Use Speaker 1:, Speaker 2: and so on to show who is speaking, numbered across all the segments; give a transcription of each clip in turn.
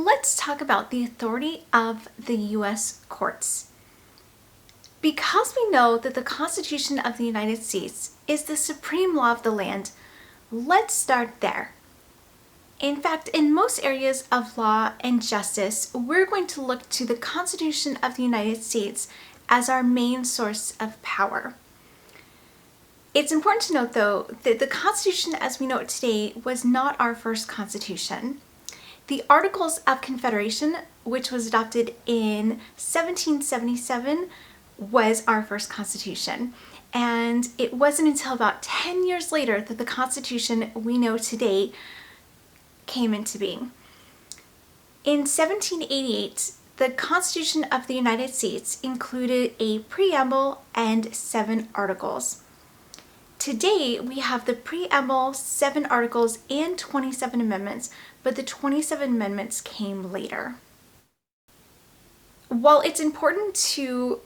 Speaker 1: let's talk about the authority of the U.S. courts. Because we know that the Constitution of the United States is the supreme law of the land, let's start there. In fact, in most areas of law and justice, we're going to look to the Constitution of the United States as our main source of power. It's important to note, though, that the Constitution as we know it today was not our first Constitution. The Articles of Confederation, which was adopted in 1777, was our first Constitution. And it wasn't until about 10 years later that the Constitution we know today came into being. In 1788, the Constitution of the United States included a preamble and 7 articles. Today, we have the preamble, 7 articles, and 27 amendments, but the 27 amendments came later. While it's important to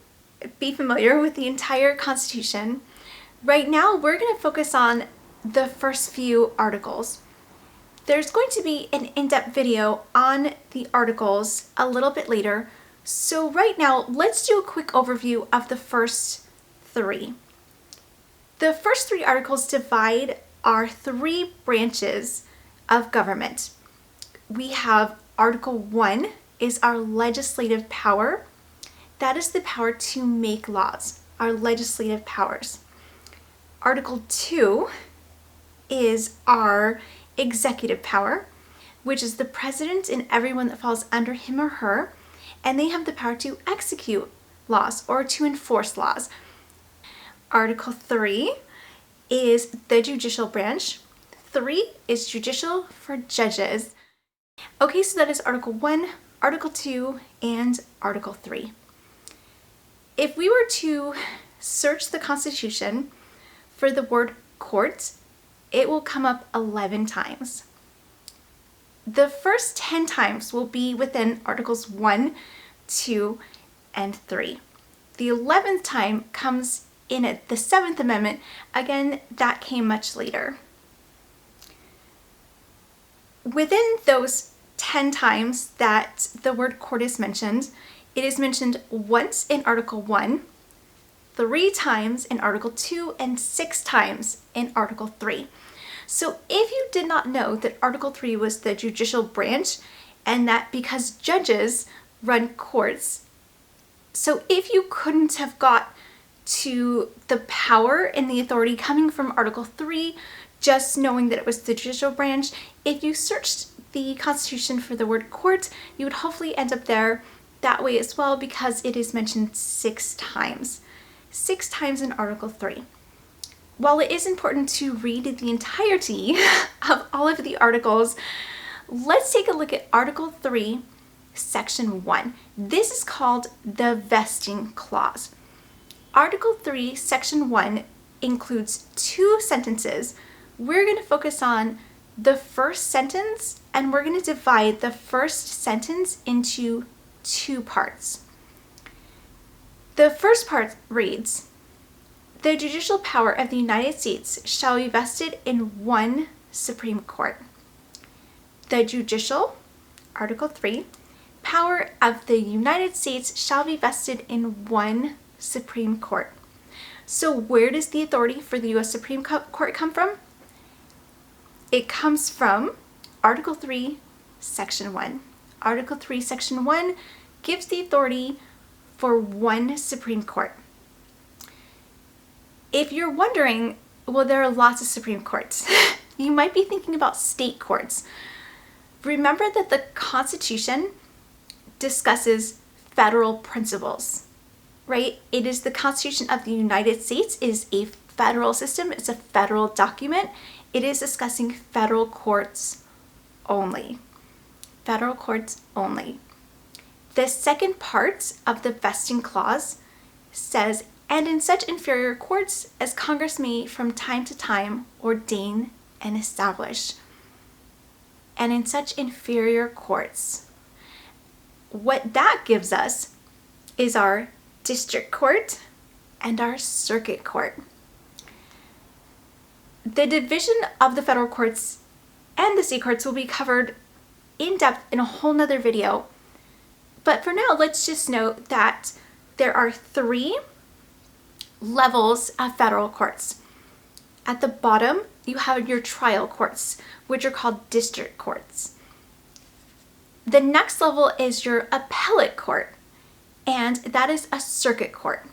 Speaker 1: be familiar with the entire Constitution, right now we're going to focus on the first few articles. There's going to be an in-depth video on the articles a little bit later, so right now let's do a quick overview of the first 3. The first 3 articles divide our 3 branches of government. We have Article 1 is our legislative power. That is the power to make laws, our legislative powers. Article 2 is our executive power, which is the president and everyone that falls under him or her, and they have the power to execute laws or to enforce laws. Article 3 is the judicial branch. 3 is judicial for judges. Okay, so that is Article 1, Article 2, and Article 3. If we were to search the Constitution for the word court, it will come up 11 times. The first 10 times will be within Articles 1, 2, and 3. The 11th time comes in at the 7th Amendment. Again, that came much later. Within those 10 times that the word court is mentioned, it is mentioned once in Article 1, 3 times in Article 2, and 6 times in Article 3. So if you did not know that Article 3 was the judicial branch, and that because judges run courts, so if you couldn't have got to the power and the authority coming from Article 3, just knowing that it was the judicial branch, if you searched the Constitution for the word court, you would hopefully end up there that way as well, because it is mentioned 6 times. 6 times in Article 3. While it is important to read the entirety of all of the articles, let's take a look at Article 3, Section 1. This is called the vesting clause. Article 3, Section 1 includes 2 sentences. We're going to focus on the first sentence, and we're going to divide the first sentence into 2 parts. The first part reads, "The judicial power of the United States shall be vested in one Supreme Court." The judicial, Article 3, power of the United States shall be vested in one Supreme Court. So where does the authority for the U.S. Supreme Court come from? It comes from Article 3, Section 1. Article 3, Section 1 gives the authority for one Supreme Court. If you're wondering, well, there are lots of Supreme Courts. You might be thinking about state courts. Remember that the Constitution discusses federal principles, right? It is the Constitution of the United States. It is a federal system. It's a federal document. It is discussing federal courts only. Federal courts only. The second part of the vesting clause says, "And in such inferior courts as Congress may from time to time ordain and establish." And in such inferior courts. What that gives us is our district court and our circuit court. The division of the federal courts and the state courts will be covered in depth in a whole nother video. But for now, let's just note that there are 3 levels of federal courts. At the bottom, you have your trial courts, which are called district courts. The next level is your appellate court, and that is a circuit court.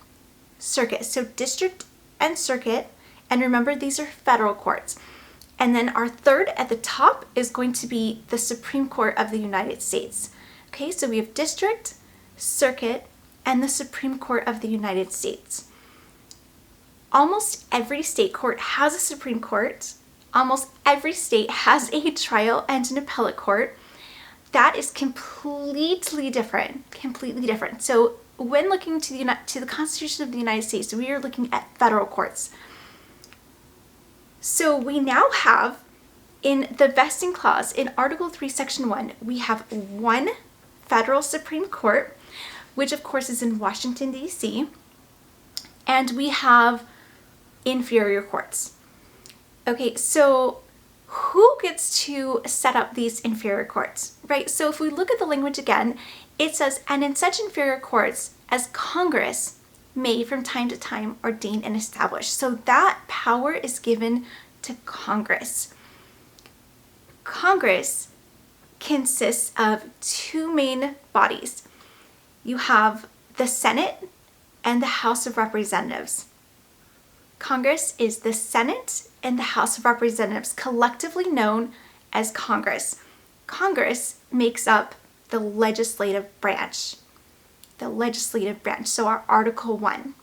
Speaker 1: Circuit, so district and circuit, and remember these are federal courts. And then our third at the top is going to be the Supreme Court of the United States. Okay, so we have district, circuit, and the Supreme Court of the United States. Almost every state court has a Supreme Court. Almost every state has a trial and an appellate court. That is completely different, So when looking to the Constitution of the United States, we are looking at federal courts. So we now have, in the vesting clause, in Article 3, Section 1, we have 1 federal Supreme Court, which of course is in Washington, D.C., and we have inferior courts. Okay, so who gets to set up these inferior courts, right? So if we look at the language again, it says, and in such inferior courts as Congress may from time to time ordain and establish. So that power is given to Congress. Congress consists of 2 main bodies. You have the Senate and the House of Representatives. Congress is the Senate and the House of Representatives, collectively known as Congress. Congress makes up the legislative branch. So our Article 1.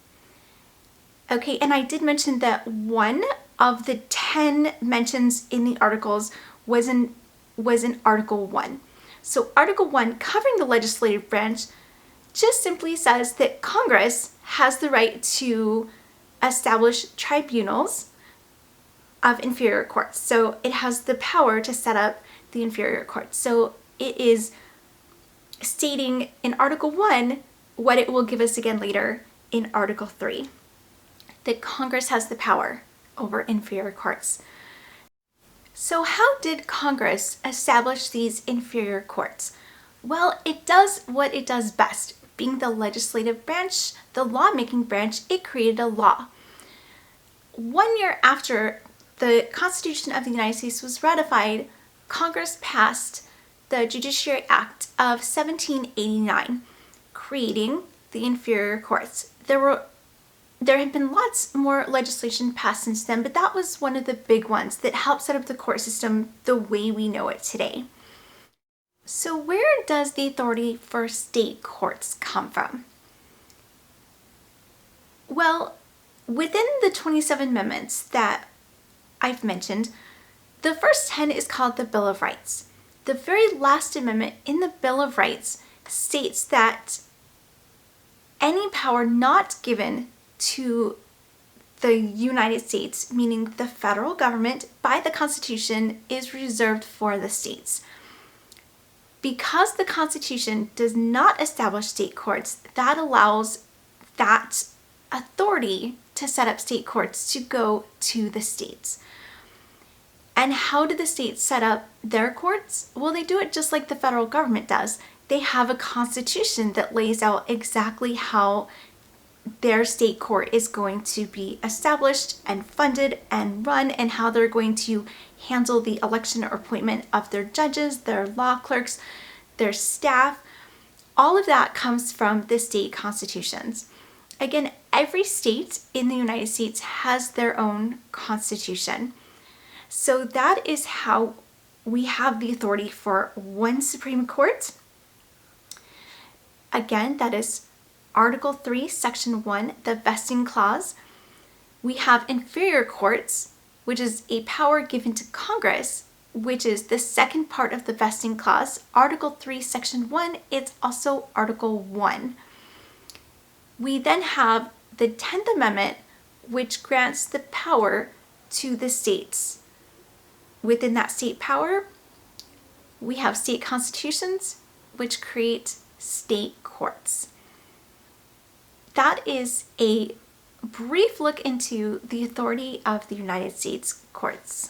Speaker 1: Okay, and I did mention that 1 of the 10 mentions in the articles was in Article 1. So Article 1, covering the legislative branch, just simply says that Congress has the right to establish tribunals of inferior courts. So it has the power to set up the inferior courts. So it is stating in Article 1 what it will give us again later in Article 3, that Congress has the power over inferior courts. So how did Congress establish these inferior courts? Well, it does what it does best. Being the legislative branch, the lawmaking branch, it created a law. 1 year after the Constitution of the United States was ratified, Congress passed the Judiciary Act of 1789, creating the inferior courts. There have been lots more legislation passed since then, but that was one of the big ones that helped set up the court system the way we know it today. So where does the authority for state courts come from? Well, within the 27 amendments that I've mentioned, the first 10 is called the Bill of Rights. The very last amendment in the Bill of Rights states that any power not given to the United States, meaning the federal government, by the Constitution is reserved for the states. Because the Constitution does not establish state courts, that allows that authority to set up state courts to go to the states. And how do the states set up their courts? Well, they do it just like the federal government does. They have a constitution that lays out exactly how their state court is going to be established and funded and run, and how they're going to handle the election or appointment of their judges, their law clerks, their staff. All of that comes from the state constitutions. Again, every state in the United States has their own constitution. So that is how we have the authority for one Supreme Court. Again, that is Article 3, Section 1, the vesting clause. We have inferior courts, which is a power given to Congress, which is the second part of the vesting clause. Article 3, Section 1, it's also Article 1. We then have the 10th Amendment, which grants the power to the states. Within that state power, we have state constitutions, which create state courts. That is a brief look into the authority of the United States courts.